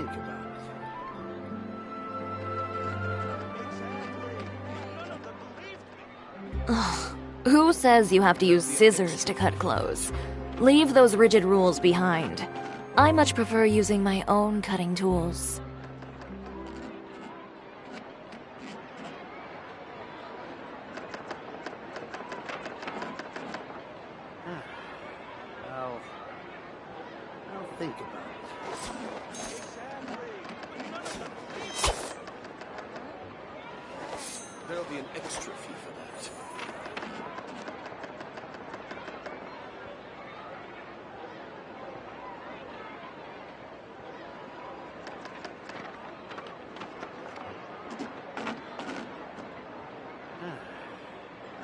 think about it. Ugh. Who says you have to use scissors to cut clothes? Leave those rigid rules behind. I much prefer using my own cutting tools. I'll think about it. There'll be an extra fee for that.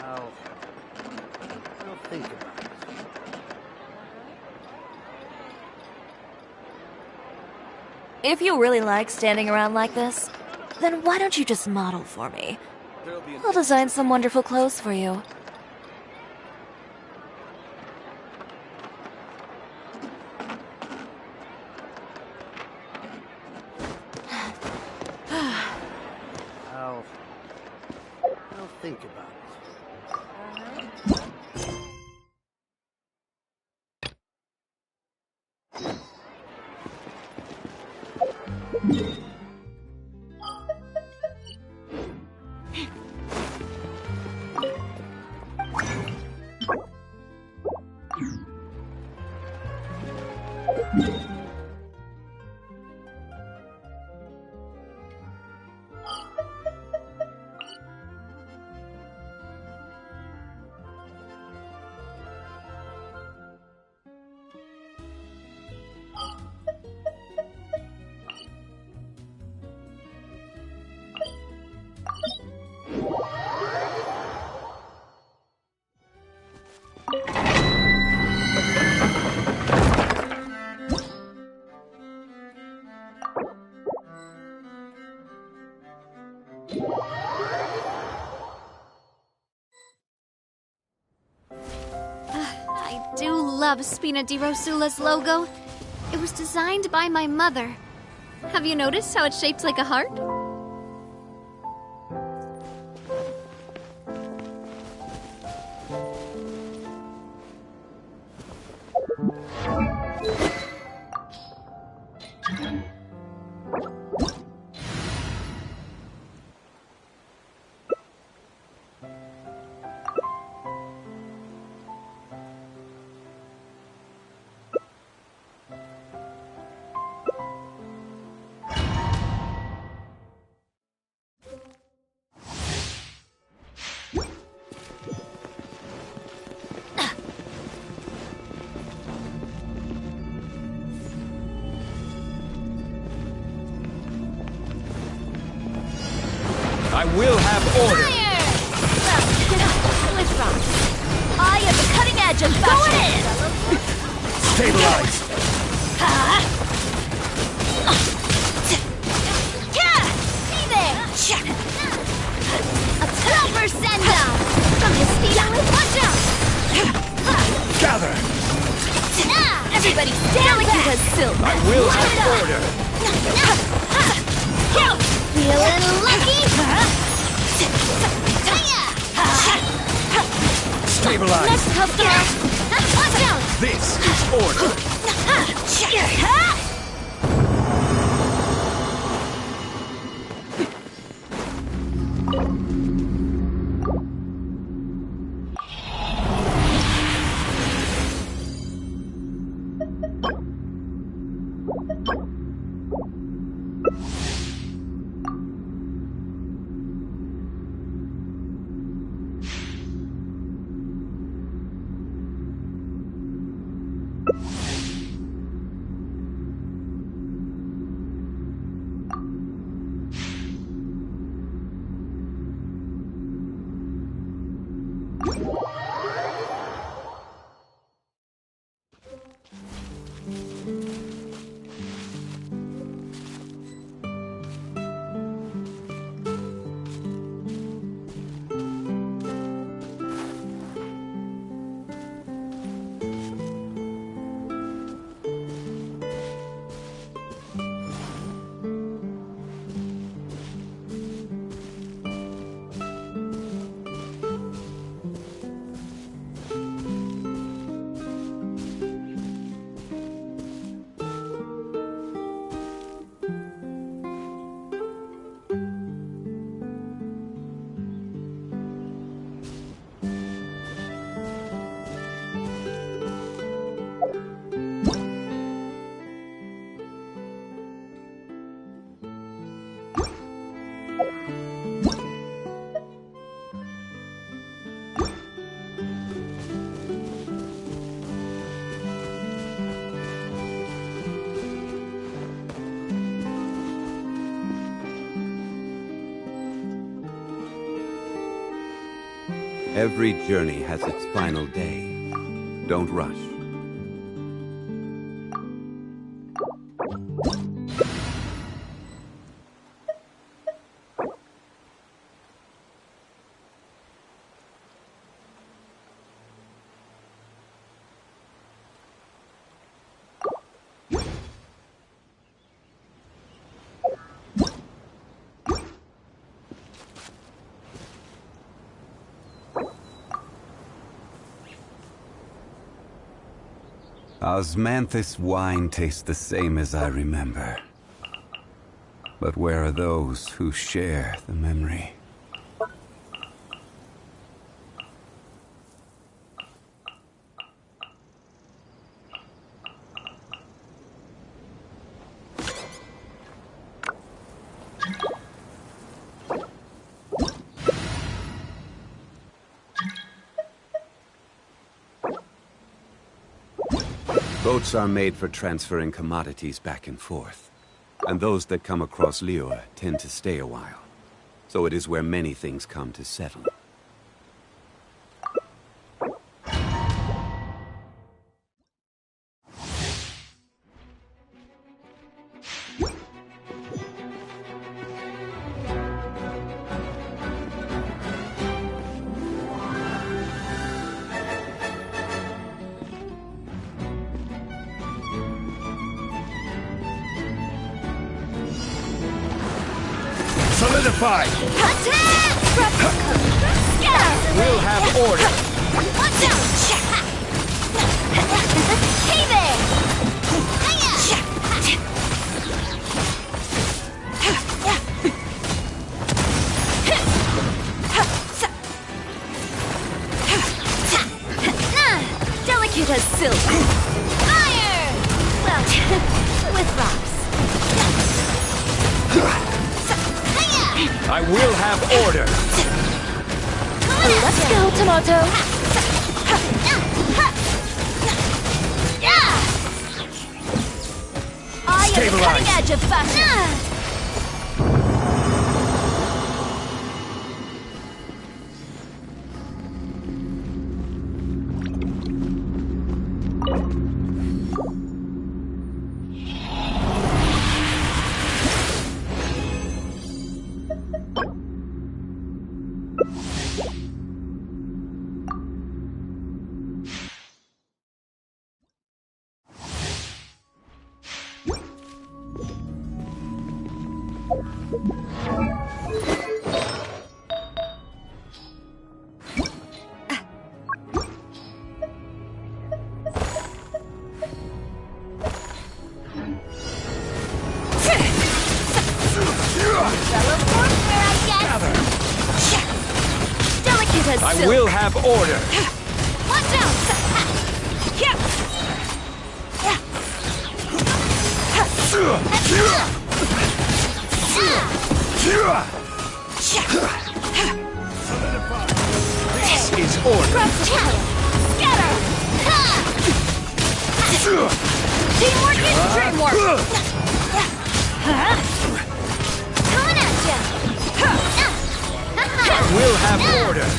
I'll think about it. If you really like standing around like this, then why don't you just model for me? I'll design some wonderful clothes for you. I'll think about it. I do love Spina di Rosula's logo. It was designed by my mother. Have you noticed how it's shaped like a heart? I will have order! What's wrong? I am the cutting edge of fashion! Stabilize! Be there! A proper send-down! Watch out! Gather! Everybody delicate as silk! I will have order! Feeling lucky? Stabilize! Next customer! Watch out! This is order! Every journey has its final day. Don't rush. Osmanthus wine tastes the same as I remember. But where are those who share the memory? Boats are made for transferring commodities back and forth. And those that come across Lior tend to stay a while. So it is where many things come to settle. Solidified! Attack! We'll have order! Watch out! Hey there! Delicate as silk. Fire! Well, with rocks. I will have order! Let's go, Tomato. I am the Stabilize. cutting edge of fashion. Delicate as I silk. will have order! Watch out! This is order! Scatter! Teamwork is dreamwork! Coming at ya! We'll have order!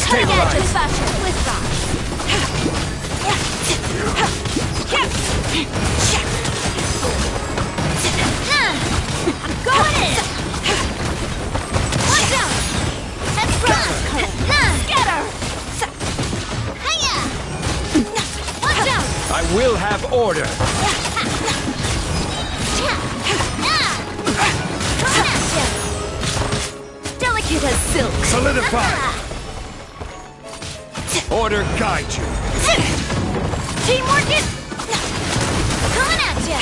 Cutting edge of fashion with rocks. I'm going in! Watch out! will have order. Delicate as silk. Solidify. Order guide you. Teamwork is coming at ya.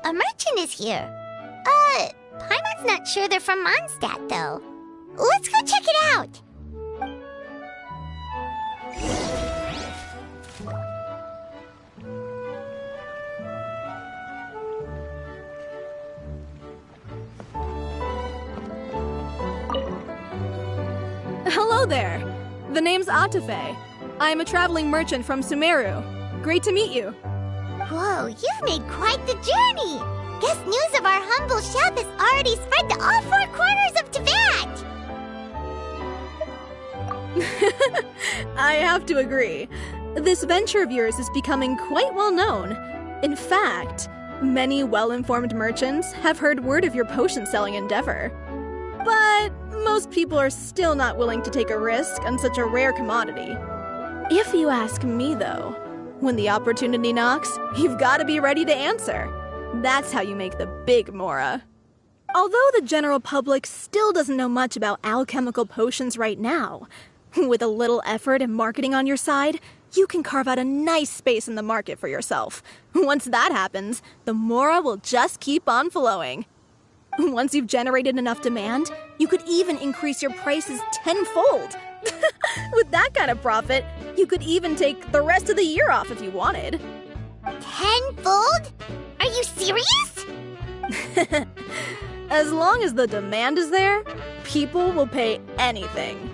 A merchant is here. Paimon's not sure they're from Mondstadt, though. Let's go check it out. Hello there. The name's Atafe. I am a traveling merchant from Sumeru. Great to meet you. Whoa, you've made quite the journey! Guess news of our humble shop has already spread to all four corners of Tibet! I have to agree. This venture of yours is becoming quite well known. In fact, many well-informed merchants have heard word of your potion-selling endeavor. But most people are still not willing to take a risk on such a rare commodity. If you ask me, though, when the opportunity knocks, you've got to be ready to answer. That's how you make the big Mora. Although the general public still doesn't know much about alchemical potions right now, with a little effort and marketing on your side, you can carve out a nice space in the market for yourself. Once that happens, the Mora will just keep on flowing. Once you've generated enough demand, you could even increase your prices tenfold. With that kind of profit, you could even take the rest of the year off if you wanted. Tenfold? Are you serious? As long as the demand is there, people will pay anything.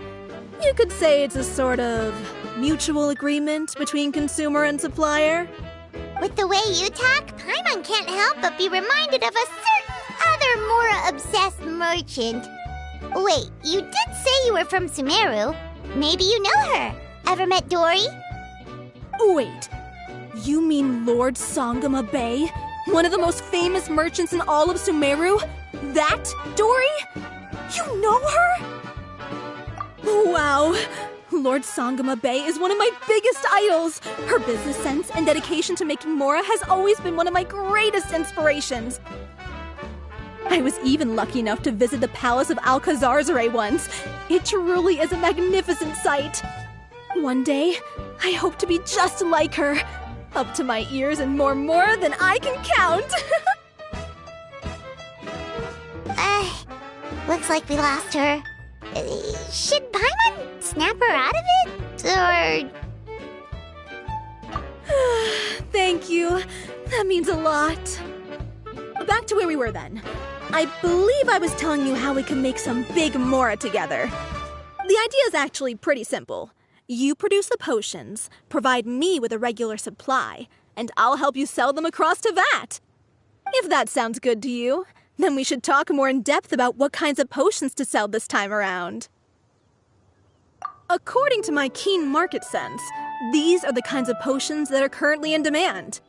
You could say it's a sort of mutual agreement between consumer and supplier. With the way you talk, Paimon can't help but be reminded of a certain other Mora-obsessed merchant. Wait, you did say you were from Sumeru. Maybe you know her. Ever met Dory? Wait, you mean Lord Sangama Bay? One of the most famous merchants in all of Sumeru? That Dory? You know her? Wow. Lord Sangama Bay is one of my biggest idols. Her business sense and dedication to making Mora has always been one of my greatest inspirations. I was even lucky enough to visit the Palace of Alcazarzare once. It truly is a magnificent sight. One day, I hope to be just like her. Up to my ears and more than I can count. Looks like we lost her. Should Paimon snap her out of it? Or... Thank you. That means a lot. Back to where we were then. I believe I was telling you how we could make some big Mora together. The idea is actually pretty simple. You produce the potions, provide me with a regular supply, and I'll help you sell them across to Vat. If that sounds good to you, then we should talk more in depth about what kinds of potions to sell this time around. According to my keen market sense, these are the kinds of potions that are currently in demand.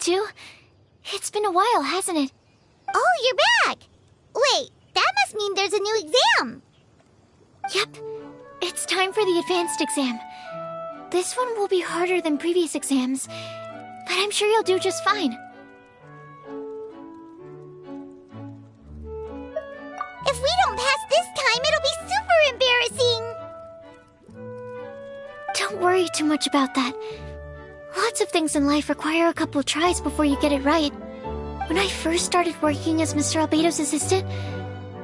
too. It's been a while, hasn't it? Oh, you're back! Wait, that must mean there's a new exam! Yep. It's time for the advanced exam. This one will be harder than previous exams, but I'm sure you'll do just fine. If we don't pass this time, it'll be super embarrassing! Don't worry too much about that. Lots of things in life require a couple tries before you get it right. When I first started working as Mr. Albedo's assistant,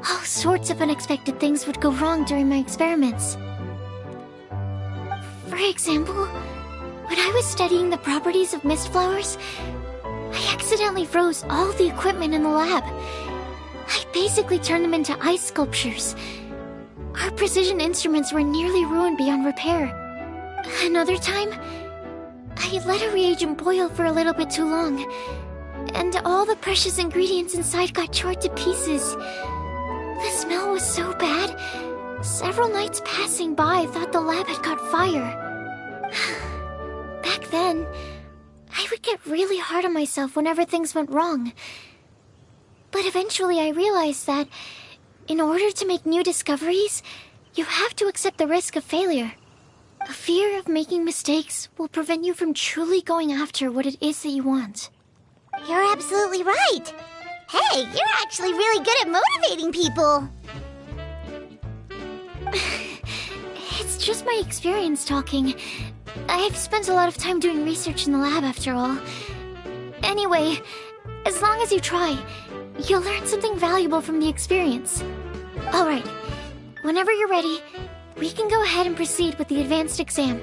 all sorts of unexpected things would go wrong during my experiments. For example, when I was studying the properties of mist flowers, I accidentally froze all the equipment in the lab. I basically turned them into ice sculptures. Our precision instruments were nearly ruined beyond repair. Another time, I let a reagent boil for a little bit too long, and all the precious ingredients inside got chored to pieces. The smell was so bad, several nights passing by thought the lab had caught fire. Back then, I would get really hard on myself whenever things went wrong. But eventually I realized that, in order to make new discoveries, you have to accept the risk of failure. A fear of making mistakes will prevent you from truly going after what it is that you want. You're absolutely right! Hey, you're actually really good at motivating people! It's just my experience talking. I've spent a lot of time doing research in the lab after all. Anyway, as long as you try, you'll learn something valuable from the experience. Alright, whenever you're ready, we can go ahead and proceed with the advanced exam.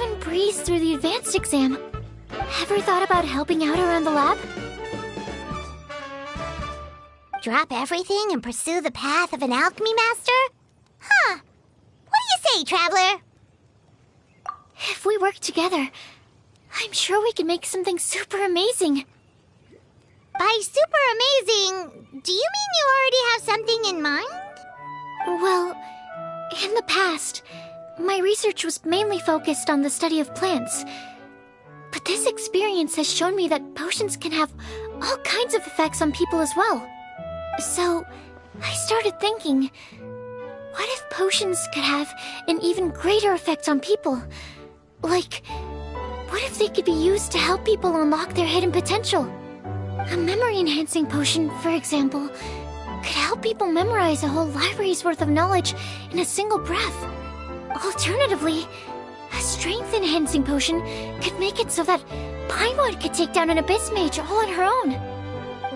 even breeze through the advanced exam. Ever thought about helping out around the lab? Drop everything and pursue the path of an alchemy master? Huh. What do you say, traveler? If we work together, I'm sure we can make something super amazing. By super amazing, do you mean you already have something in mind? Well, in the past, my research was mainly focused on the study of plants. But this experience has shown me that potions can have all kinds of effects on people as well. So, I started thinking, what if potions could have an even greater effect on people? Like, what if they could be used to help people unlock their hidden potential? A memory-enhancing potion, for example, could help people memorize a whole library's worth of knowledge in a single breath. Alternatively, a strength-enhancing potion could make it so that Paimon could take down an Abyss Mage all on her own.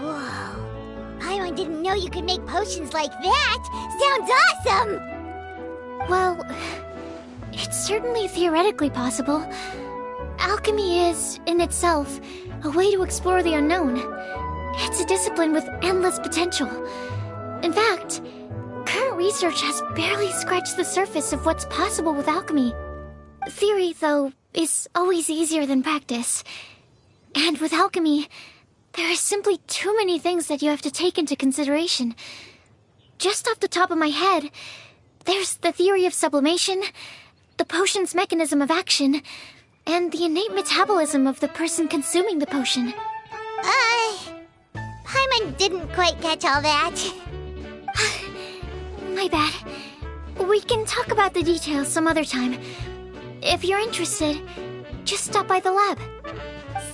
Whoa. Paimon didn't know you could make potions like that! Sounds awesome! Well, it's certainly theoretically possible. Alchemy is, in itself, a way to explore the unknown. It's a discipline with endless potential. In fact, current research has barely scratched the surface of what's possible with alchemy. Theory, though, is always easier than practice. And with alchemy, there are simply too many things that you have to take into consideration. Just off the top of my head, there's the theory of sublimation, the potion's mechanism of action, and the innate metabolism of the person consuming the potion. Paimon didn't quite catch all that. My bad. We can talk about the details some other time. If you're interested, just stop by the lab.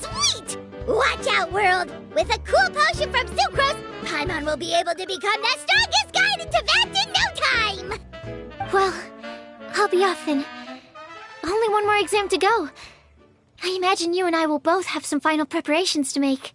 Sweet! Watch out, world! With a cool potion from Sucrose, Paimon will be able to become the strongest guide into Vact in no time! Well, I'll be off then. Only one more exam to go. I imagine you and I will both have some final preparations to make.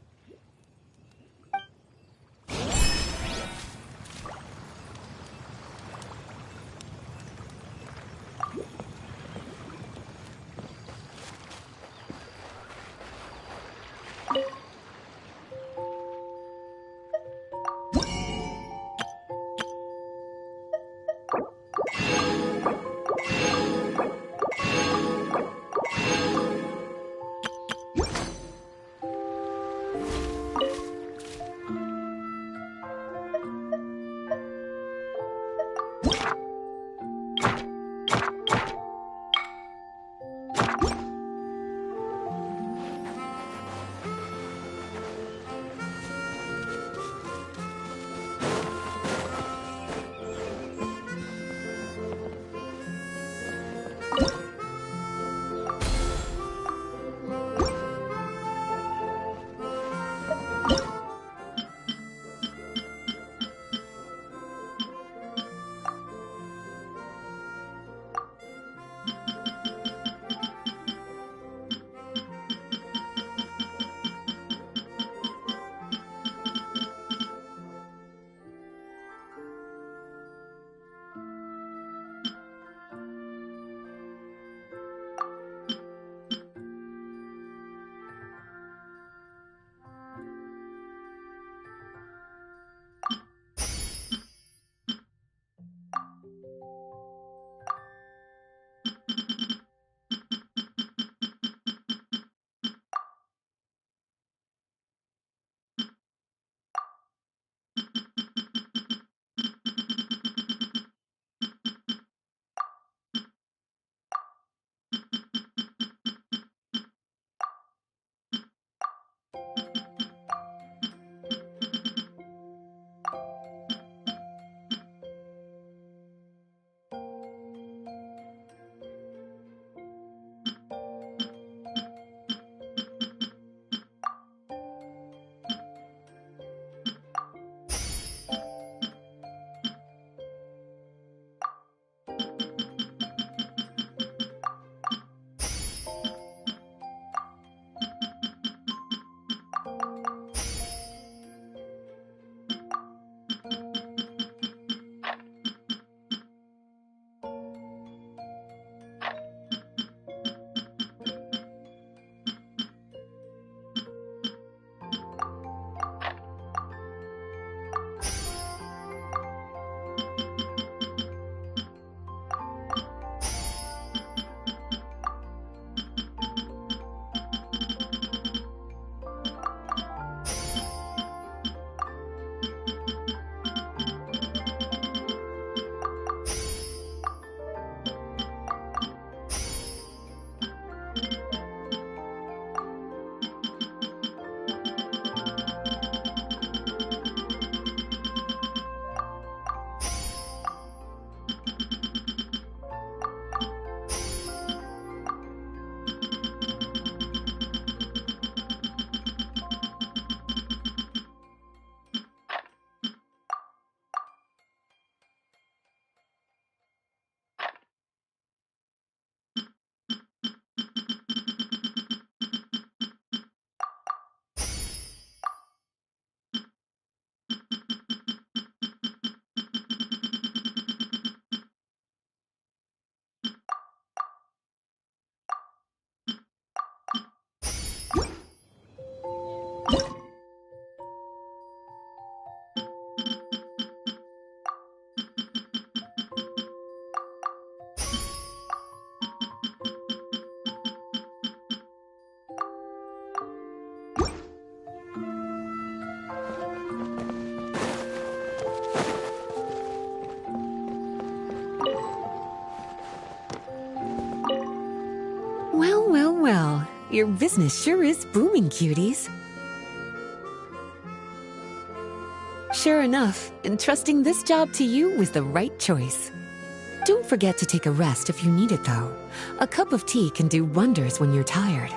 Your business sure is booming, cuties. Sure enough, entrusting this job to you was the right choice. Don't forget to take a rest if you need it, though. A cup of tea can do wonders when you're tired.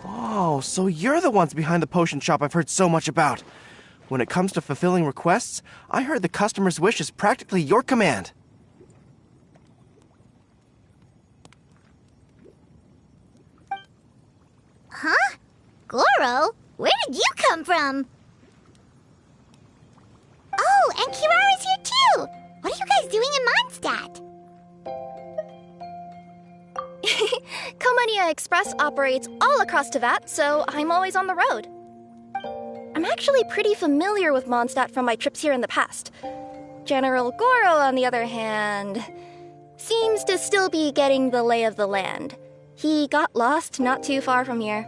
Oh, so you're the ones behind the potion shop I've heard so much about. When it comes to fulfilling requests, I heard the customer's wish is practically your command. Huh? Goro? Where did you come from? Oh, and Kirara's here too! What are you guys doing in Mondstadt? Komonia Express operates all across Teyvat, so I'm always on the road. I'm actually pretty familiar with Mondstadt from my trips here in the past. General Goro, on the other hand, seems to still be getting the lay of the land. He got lost not too far from here.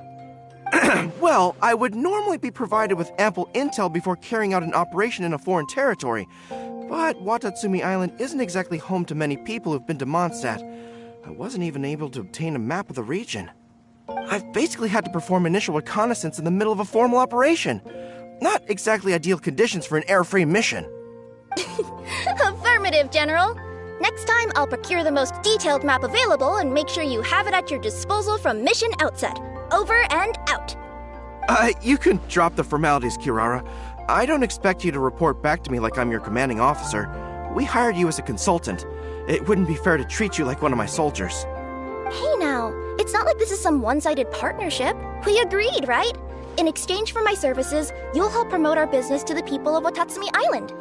Well, I would normally be provided with ample intel before carrying out an operation in a foreign territory, but Watatsumi Island isn't exactly home to many people who've been to Mondstadt. I wasn't even able to obtain a map of the region. I've basically had to perform initial reconnaissance in the middle of a formal operation. Not exactly ideal conditions for an air-free mission. Affirmative, General. Next time, I'll procure the most detailed map available and make sure you have it at your disposal from mission outset. Over and out. You can drop the formalities, Kirara. I don't expect you to report back to me like I'm your commanding officer. We hired you as a consultant. It wouldn't be fair to treat you like one of my soldiers. Hey now, it's not like this is some one-sided partnership. We agreed, right? In exchange for my services, you'll help promote our business to the people of Watatsumi Island.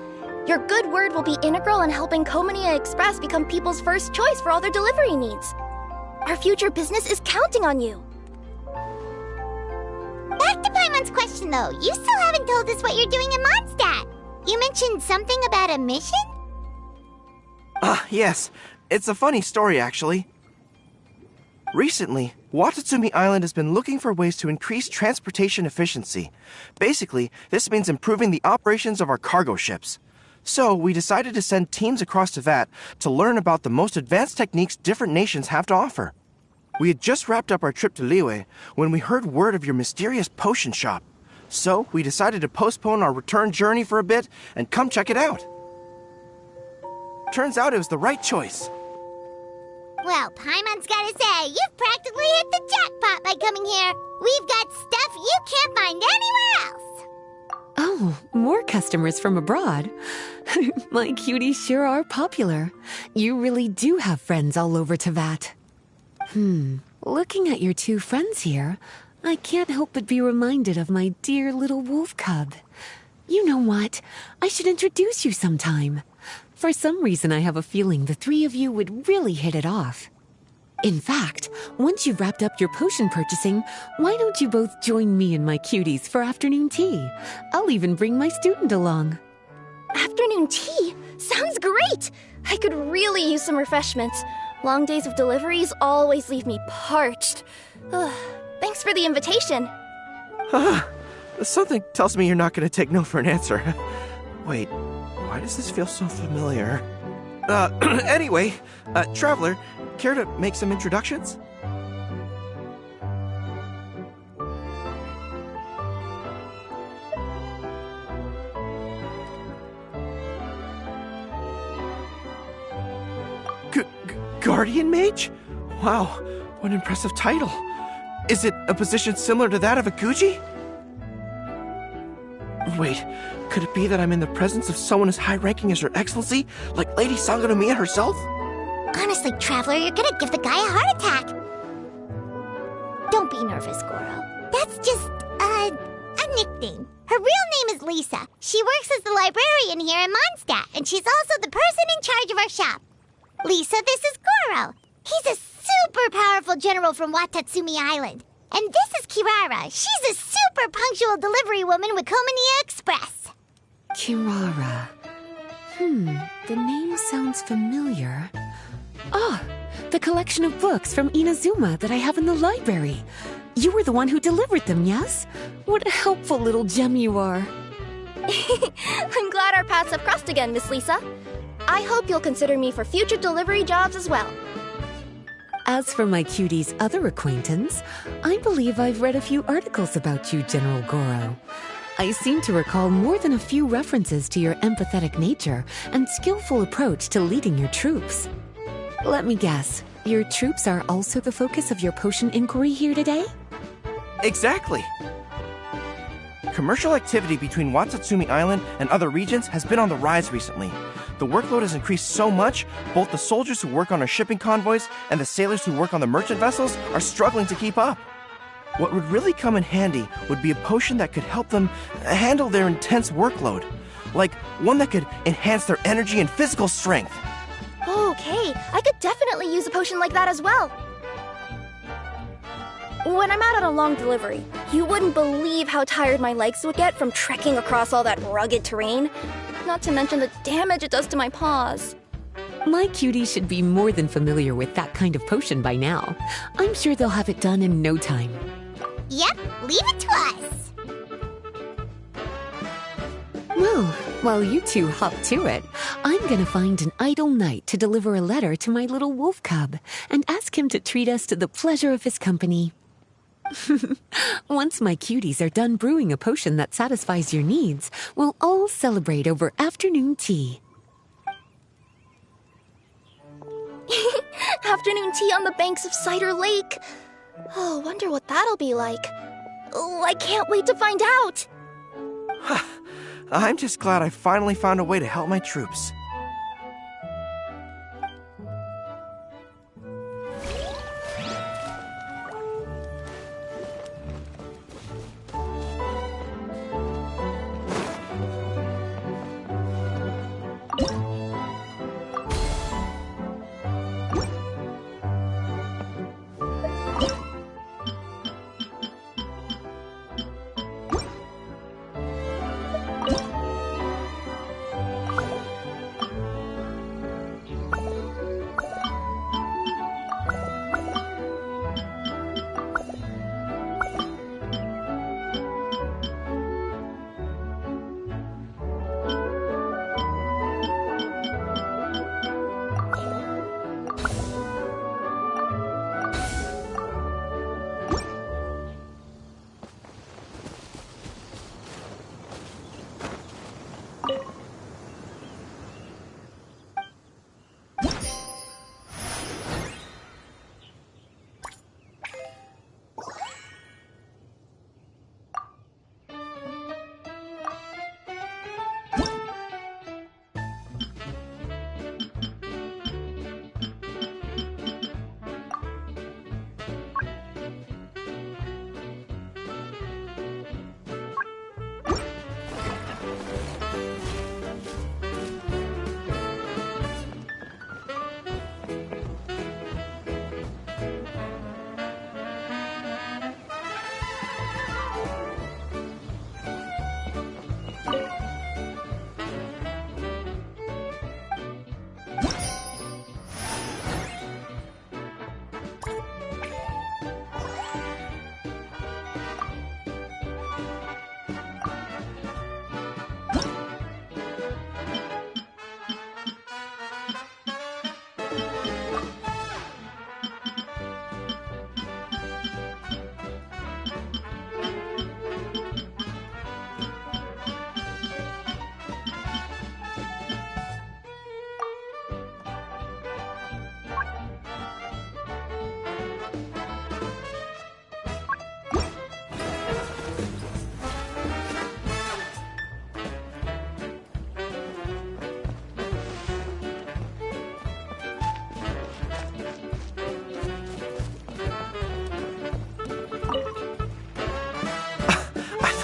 Your good word will be integral in helping Komonia Express become people's first choice for all their delivery needs. Our future business is counting on you. Back to Paimon's question though, you still haven't told us what you're doing in Mondstadt. You mentioned something about a mission? Yes. It's a funny story, actually. Recently, Watatsumi Island has been looking for ways to increase transportation efficiency. Basically, this means improving the operations of our cargo ships. So, we decided to send teams across Teyvat to learn about the most advanced techniques different nations have to offer. We had just wrapped up our trip to Liyue when we heard word of your mysterious potion shop. So, we decided to postpone our return journey for a bit and come check it out. Turns out it was the right choice. Well, Paimon's gotta say, you've practically hit the jackpot by coming here. We've got stuff you can't find anywhere else. Oh, more customers from abroad. My cuties sure are popular. You really do have friends all over Teyvat. Looking at your two friends here, I can't help but be reminded of my dear little wolf cub. You know what? I should introduce you sometime. For some reason, I have a feeling the three of you would really hit it off. In fact, once you've wrapped up your potion purchasing, why don't you both join me and my cuties for afternoon tea? I'll even bring my student along. Afternoon tea? Sounds great! I could really use some refreshments. Long days of deliveries always leave me parched. Thanks for the invitation. Something tells me you're not going to take no for an answer. Wait, why does this feel so familiar? Anyway, Traveler, care to make some introductions? Guardian Mage? Wow, what an impressive title. Is it a position similar to that of a Guji? Wait, could it be that I'm in the presence of someone as high-ranking as Her Excellency, like Lady Sangonomiya herself? Honestly, Traveler, you're gonna give the guy a heart attack. Don't be nervous, Goro. That's just, a nickname. Her real name is Lisa. She works as the librarian here in Mondstadt, and she's also the person in charge of our shop. Lisa, this is Goro. He's a super powerful general from Watatsumi Island. And this is Kirara. She's a super punctual delivery woman with Komonia Express. Kirara. The name sounds familiar. The collection of books from Inazuma that I have in the library. You were the one who delivered them, yes? What a helpful little gem you are. I'm glad our paths have crossed again, Miss Lisa. I hope you'll consider me for future delivery jobs as well. As for my cutie's other acquaintance, I believe I've read a few articles about you, General Goro. I seem to recall more than a few references to your empathetic nature and skillful approach to leading your troops. Let me guess, your troops are also the focus of your potion inquiry here today? Exactly. Commercial activity between Watatsumi Island and other regions has been on the rise recently. The workload has increased so much, both the soldiers who work on our shipping convoys and the sailors who work on the merchant vessels are struggling to keep up. What would really come in handy would be a potion that could help them handle their intense workload. Like one that could enhance their energy and physical strength. Okay, I could definitely use a potion like that as well. When I'm out on a long delivery, you wouldn't believe how tired my legs would get from trekking across all that rugged terrain. Not to mention the damage it does to my paws. My cuties should be more than familiar with that kind of potion by now. I'm sure they'll have it done in no time. Yep, leave it to us. Well, while you two hop to it, I'm gonna find an idle knight to deliver a letter to my little wolf cub and ask him to treat us to the pleasure of his company. Once my cuties are done brewing a potion that satisfies your needs, we'll all celebrate over afternoon tea. Afternoon tea on the banks of Cider Lake. Oh, wonder what that'll be like. Oh, I can't wait to find out. I'm just glad I finally found a way to help my troops.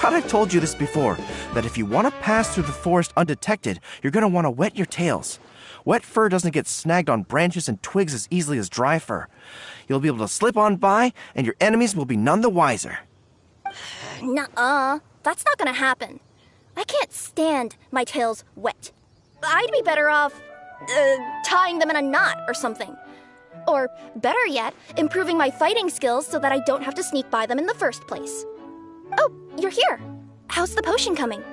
I've told you this before, that if you want to pass through the forest undetected, you're going to want to wet your tails. Wet fur doesn't get snagged on branches and twigs as easily as dry fur. You'll be able to slip on by, and your enemies will be none the wiser. Nuh-uh. That's not gonna happen. I can't stand my tails wet. I'd be better off, tying them in a knot or something. Or, better yet, improving my fighting skills so that I don't have to sneak by them in the first place. Oh, you're here. How's the potion coming?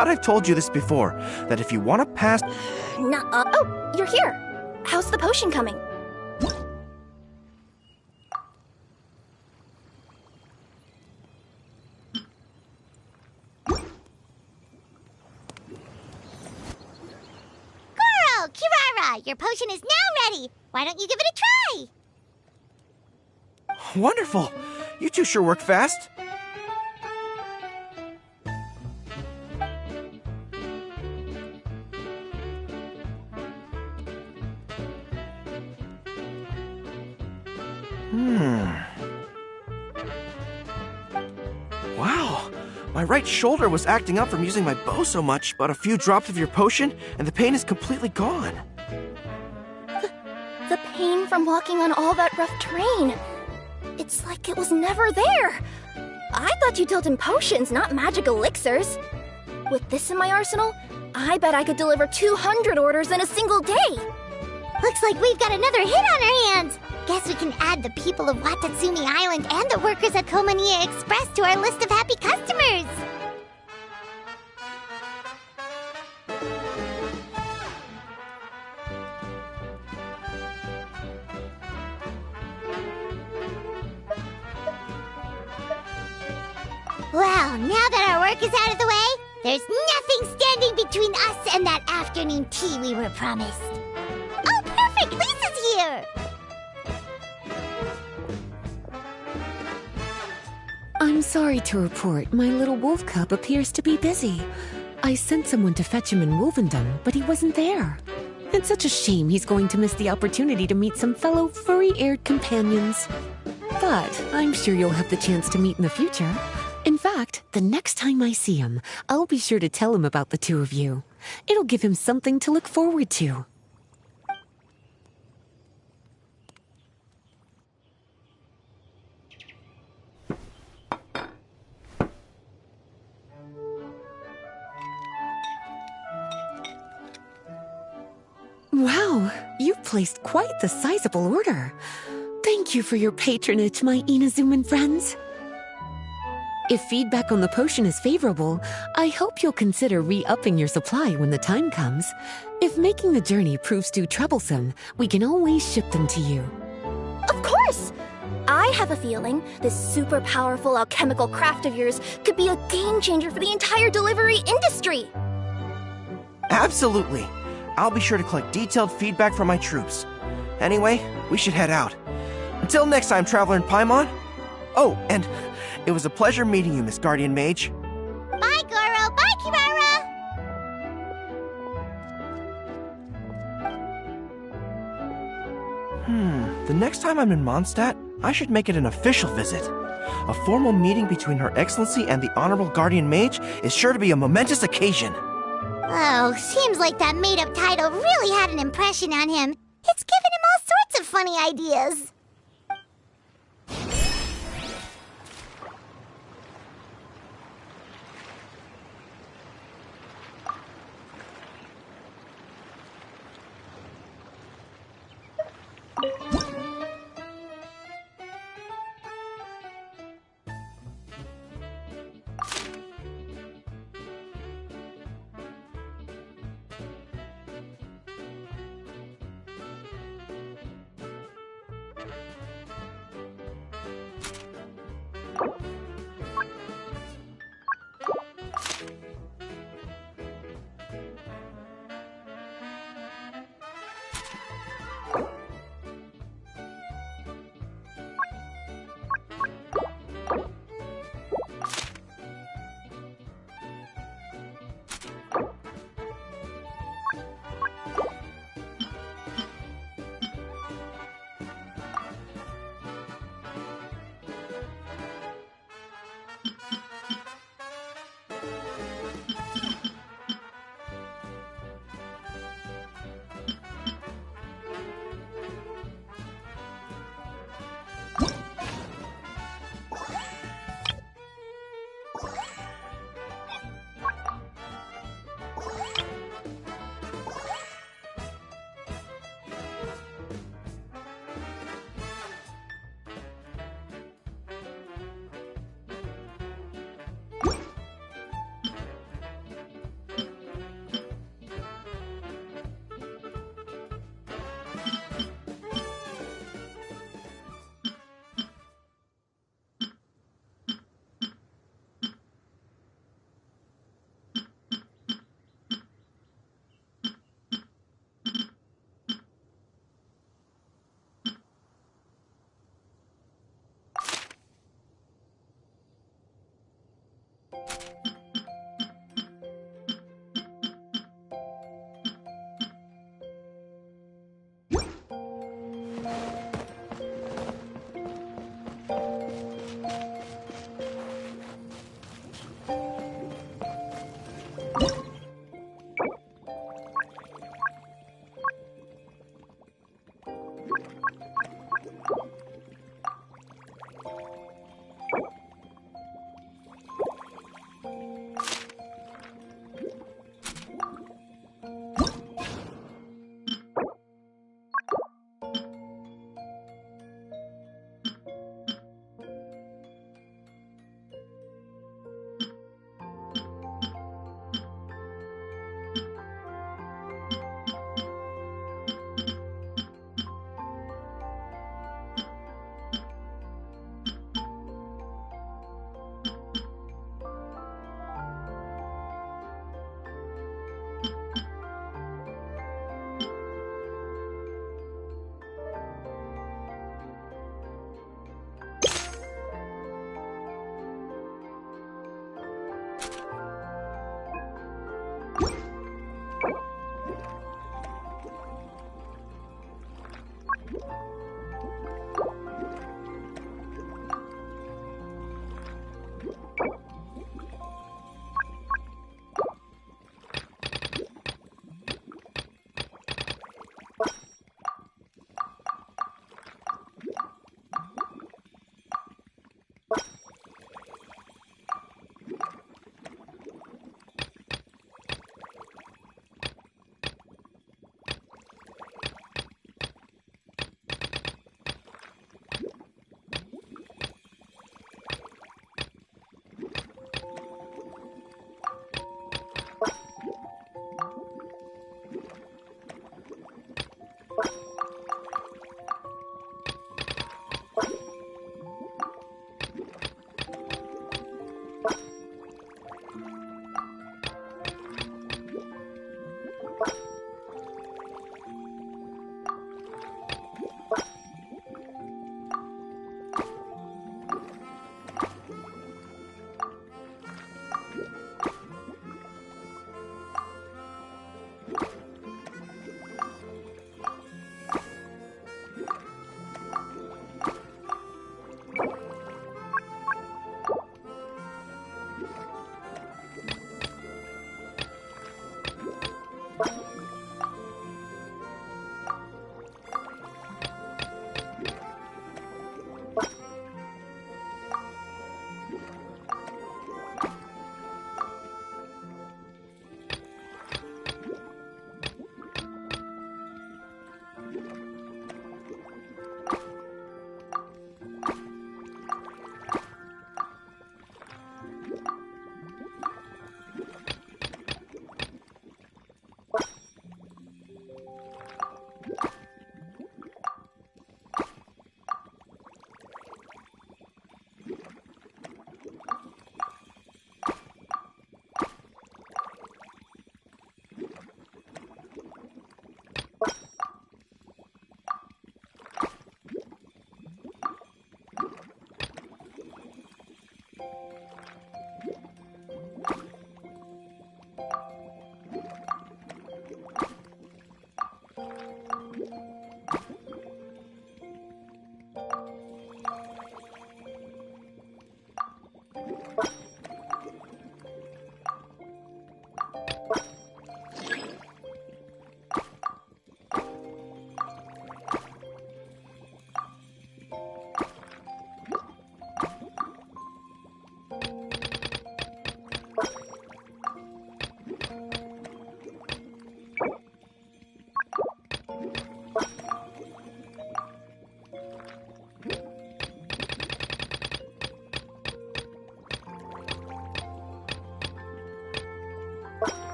thought I've told you this before, that if you want to pass... Oh, you're here. How's the potion coming? Goro, Kirara, your potion is now ready. Why don't you give it a try? Wonderful! You two sure work fast. Wow, my right shoulder was acting up from using my bow so much, but a few drops of your potion, and the pain is completely gone. The pain from walking on all that rough terrain. It's like it was never there. I thought you dealt in potions, not magic elixirs. With this in my arsenal, I bet I could deliver 200 orders in a single day. Looks like we've got another hit on our hands. Guess we can add the people of Watatsumi Island and the workers at Komaniya Express to our list of happy customers. Well, now that our work is out of the way, there's nothing standing between us and that afternoon tea we were promised. Oh, perfect! Lisa's here! I'm sorry to report, my little wolf cub appears to be busy. I sent someone to fetch him in Wolvendom, but he wasn't there. It's such a shame he's going to miss the opportunity to meet some fellow furry-aired companions. But I'm sure you'll have the chance to meet in the future. In fact, the next time I see him, I'll be sure to tell him about the two of you. It'll give him something to look forward to. Wow, you've placed quite the sizable order. Thank you for your patronage, my Inazuman friends. If feedback on the potion is favorable, I hope you'll consider re-upping your supply when the time comes. If making the journey proves too troublesome, we can always ship them to you. Of course! I have a feeling this super powerful alchemical craft of yours could be a game changer for the entire delivery industry. Absolutely. I'll be sure to collect detailed feedback from my troops. Anyway, we should head out. Until next time, Traveler in Paimon. Oh, and it was a pleasure meeting you, Miss Guardian Mage. Bye, Goro. Bye, Kirara. The next time I'm in Mondstadt, I should make it an official visit. A formal meeting between Her Excellency and the Honorable Guardian Mage is sure to be a momentous occasion. Oh, seems like that made-up title really had an impression on him. It's given him all sorts of funny ideas.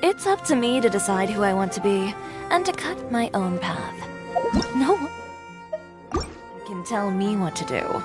It's up to me to decide who I want to be, and to cut my own path. No one can tell me what to do.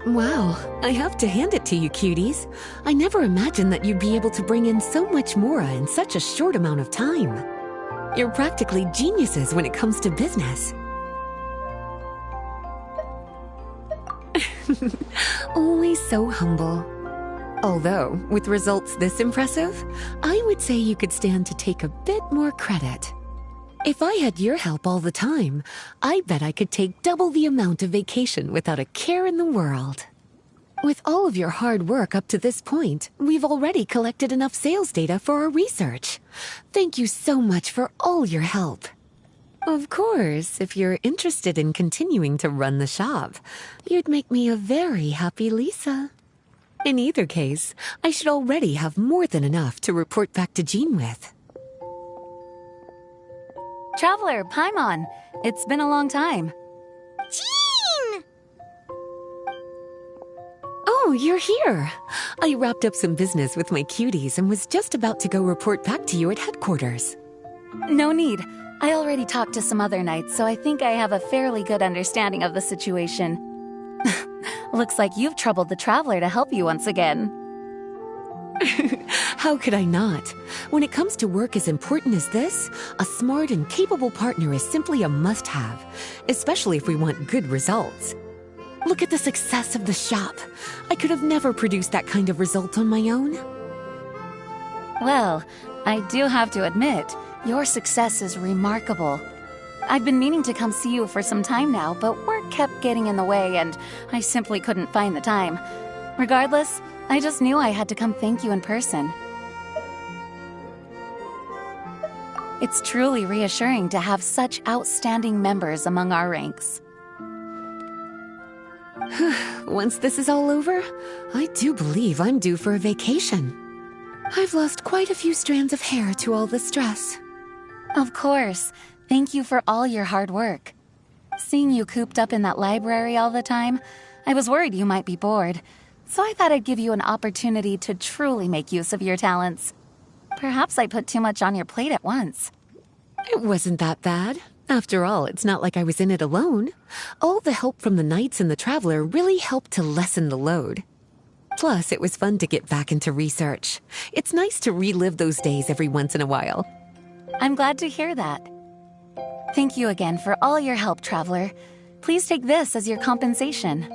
Wow, I have to hand it to you, cuties. I never imagined that you'd be able to bring in so much mora in such a short amount of time. You're practically geniuses when it comes to business. Always so humble. Although, with results this impressive, I would say you could stand to take a bit more credit. If I had your help all the time, I bet I could take double the amount of vacation without a care in the world. With all of your hard work up to this point, we've already collected enough sales data for our research. Thank you so much for all your help. Of course, if you're interested in continuing to run the shop, you'd make me a very happy Lisa. In either case, I should already have more than enough to report back to Jean with. Traveler, Paimon, it's been a long time. Jean! Oh, you're here. I wrapped up some business with my cuties and was just about to go report back to you at headquarters. No need. I already talked to some other knights, so I think I have a fairly good understanding of the situation. Looks like you've troubled the Traveler to help you once again. How could I not? When it comes to work as important as this, a smart and capable partner is simply a must-have, especially if we want good results. Look at the success of the shop. I could have never produced that kind of result on my own. Well, I do have to admit, your success is remarkable. I've been meaning to come see you for some time now, but work kept getting in the way and I simply couldn't find the time. Regardless, I just knew I had to come thank you in person. It's truly reassuring to have such outstanding members among our ranks. Once this is all over, I do believe I'm due for a vacation. I've lost quite a few strands of hair to all the stress. Of course. Thank you for all your hard work. Seeing you cooped up in that library all the time, I was worried you might be bored. So I thought I'd give you an opportunity to truly make use of your talents. Perhaps I put too much on your plate at once. It wasn't that bad. After all, it's not like I was in it alone. All the help from the Knights and the Traveler really helped to lessen the load. Plus, it was fun to get back into research. It's nice to relive those days every once in a while. I'm glad to hear that. Thank you again for all your help, Traveler. Please take this as your compensation.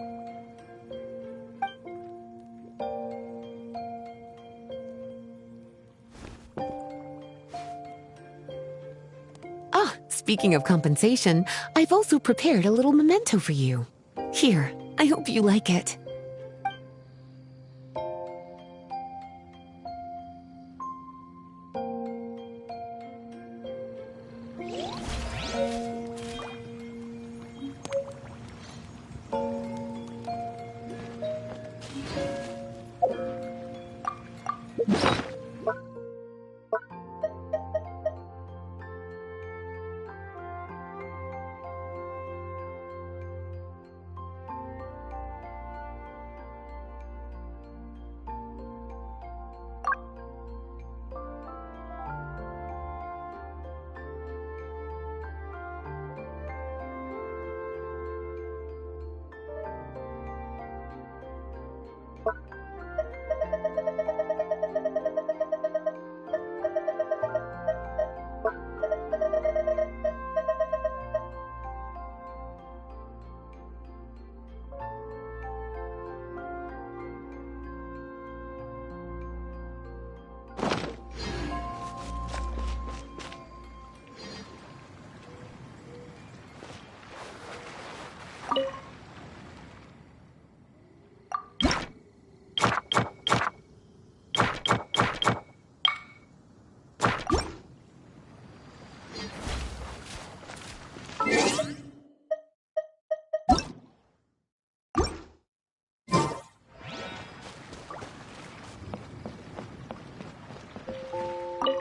Speaking of compensation, I've also prepared a little memento for you. Here, I hope you like it.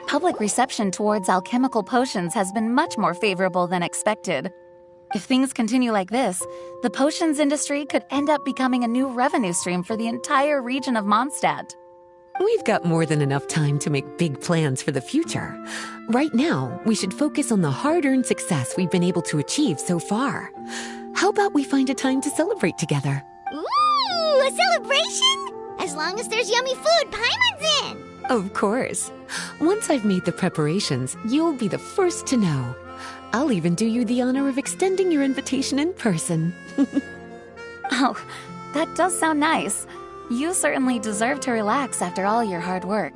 Public reception towards alchemical potions has been much more favorable than expected. If things continue like this, the potions industry could end up becoming a new revenue stream for the entire region of Mondstadt. We've got more than enough time to make big plans for the future. Right now, we should focus on the hard-earned success we've been able to achieve so far. How about we find a time to celebrate together? Ooh, a celebration? As long as there's yummy food, Paimon's in! Of course. Once I've made the preparations, you'll be the first to know. I'll even do you the honor of extending your invitation in person. Oh, that does sound nice. You certainly deserve to relax after all your hard work.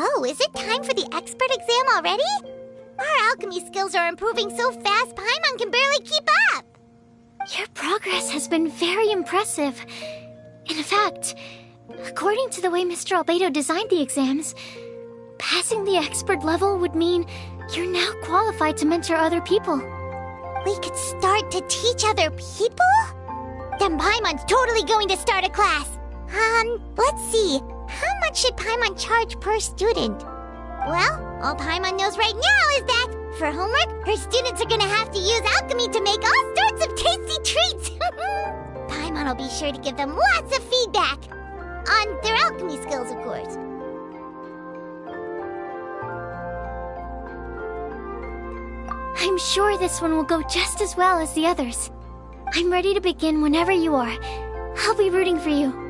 Oh, is it time for the expert exam already? Our alchemy skills are improving so fast, Paimon can barely keep up. Your progress has been very impressive. In fact, according to the way Mr. Albedo designed the exams, passing the expert level would mean you're now qualified to mentor other people. We could start to teach other people? Then Paimon's totally going to start a class. Let's see. How much should Paimon charge per student? Well, all Paimon knows right now is that, for homework, her students are gonna have to use alchemy to make all sorts of tasty treats! Paimon will be sure to give them lots of feedback. On their alchemy skills, of course. I'm sure this one will go just as well as the others. I'm ready to begin whenever you are. I'll be rooting for you.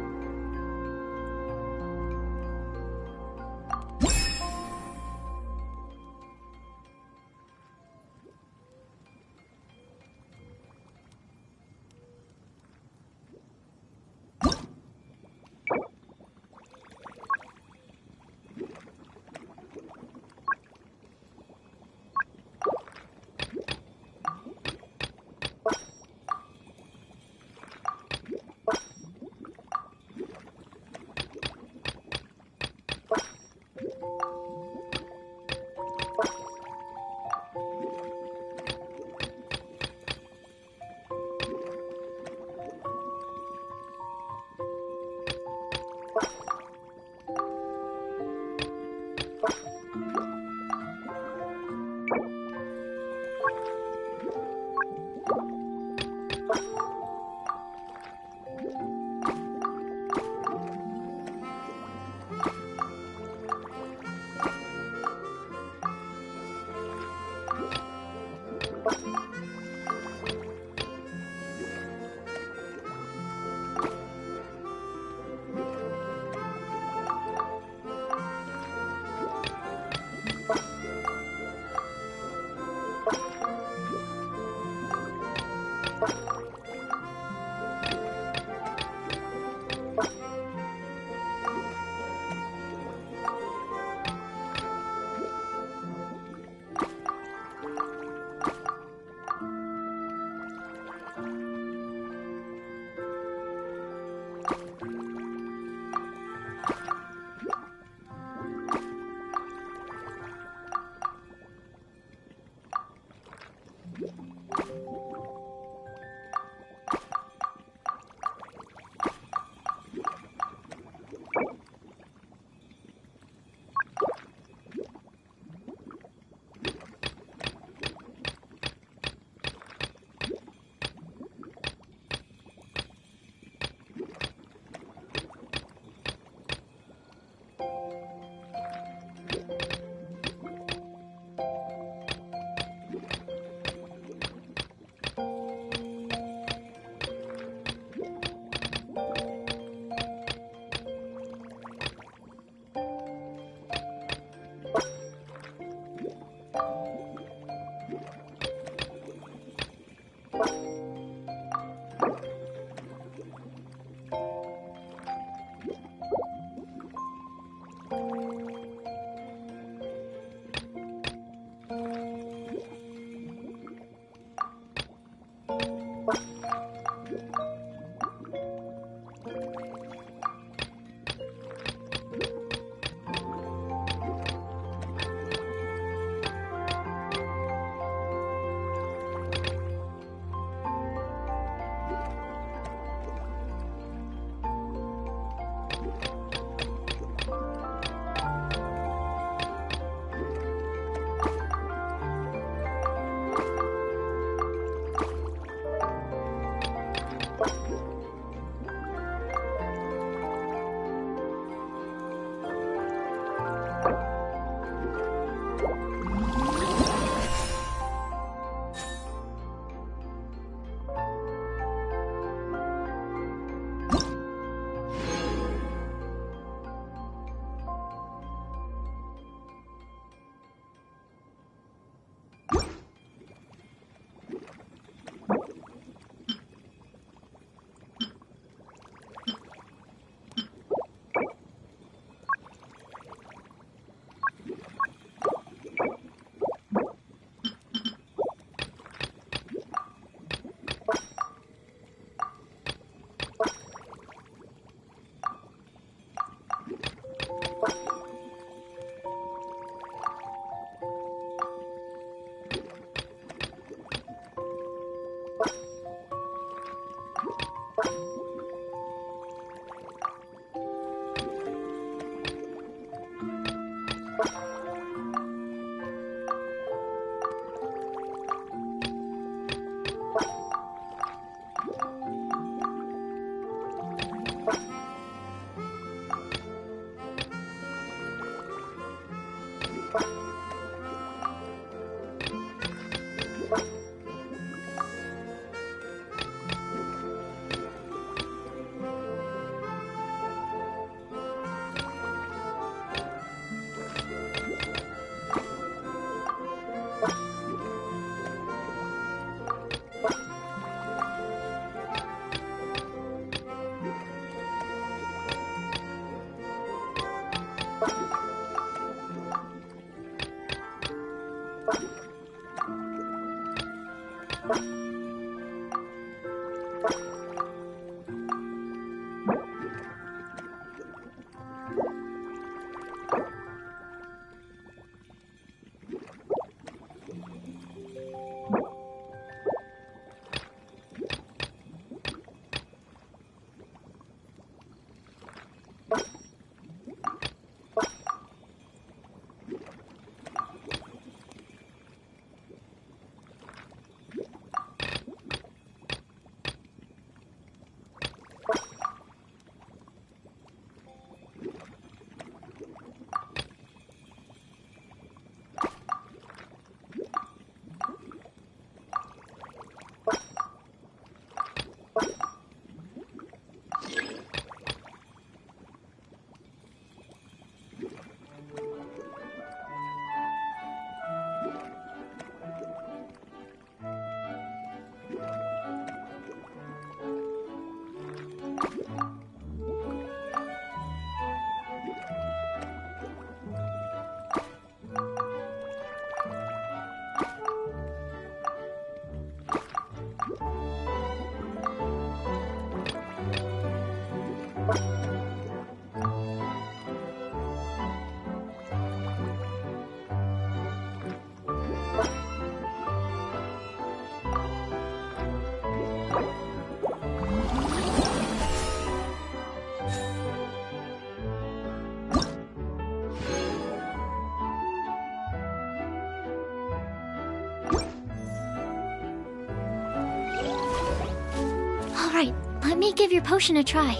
me give your potion a try.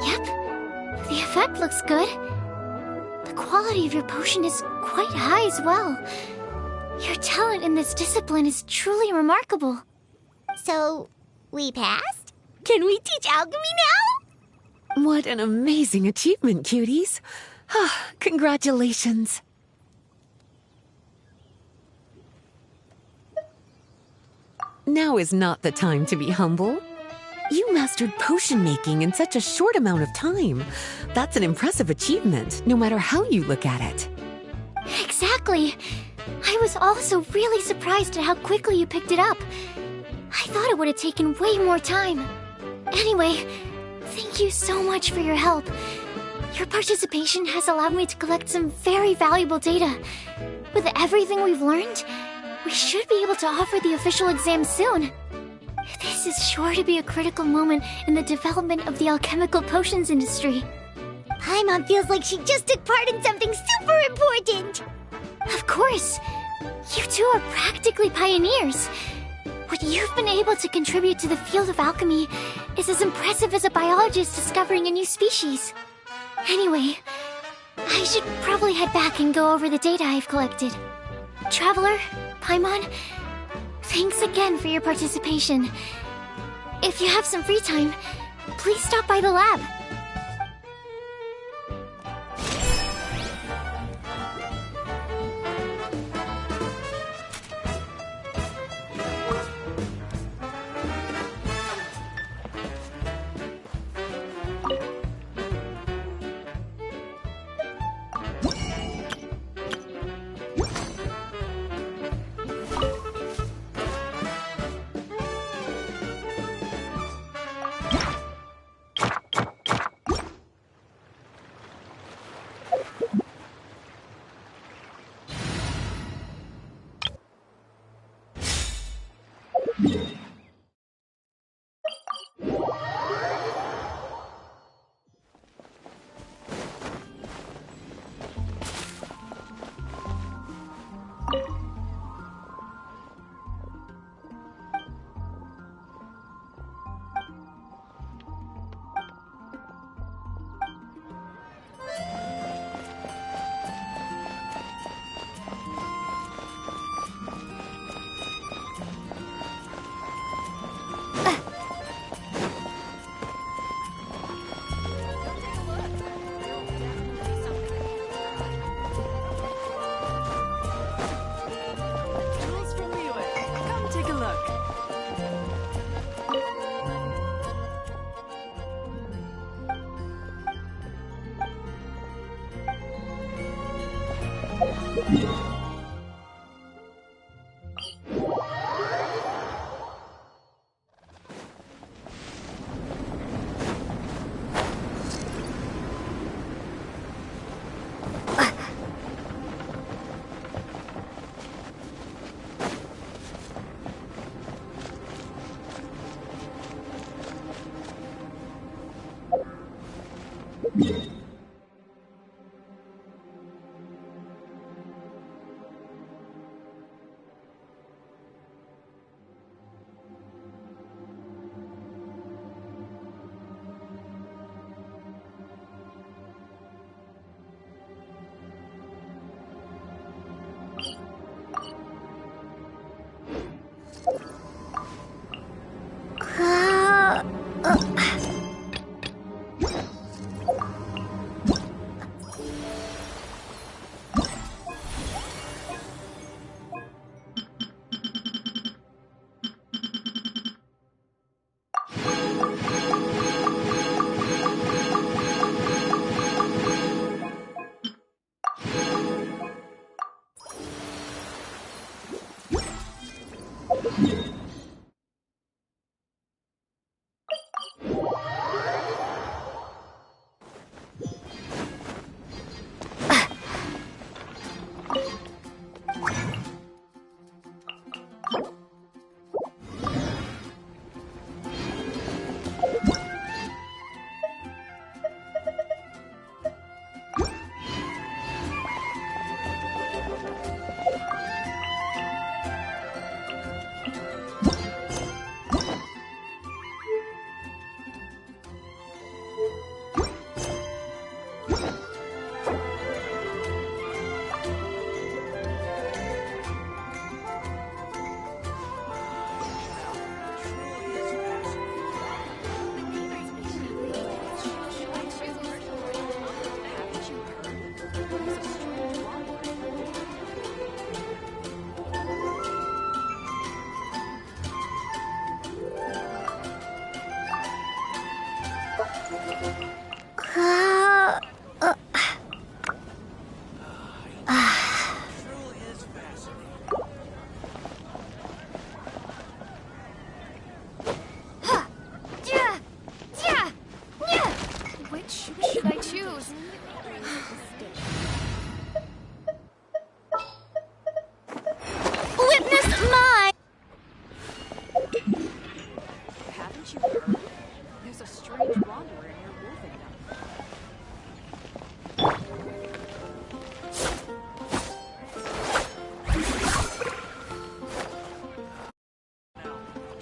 Yep, the effect looks good. The quality of your potion is quite high as well. Your talent in this discipline is truly remarkable. So, we passed? Can we teach alchemy now? What an amazing achievement, cuties. Congratulations. Now is not the time to be humble. You mastered potion making in such a short amount of time. That's an impressive achievement, no matter how you look at it. Exactly. I was also really surprised at how quickly you picked it up. I thought it would have taken way more time. Anyway, thank you so much for your help. Your participation has allowed me to collect some very valuable data. With everything we've learned, we should be able to offer the official exam soon. This is sure to be a critical moment in the development of the alchemical potions industry. Paimon feels like she just took part in something super important. Of course. You two are practically pioneers. What you've been able to contribute to the field of alchemy is as impressive as a biologist discovering a new species. Anyway, I should probably head back and go over the data I've collected. Traveler, Paimon, thanks again for your participation. If you have some free time, please stop by the lab. Which should I choose? Witness mine! Haven't you heard?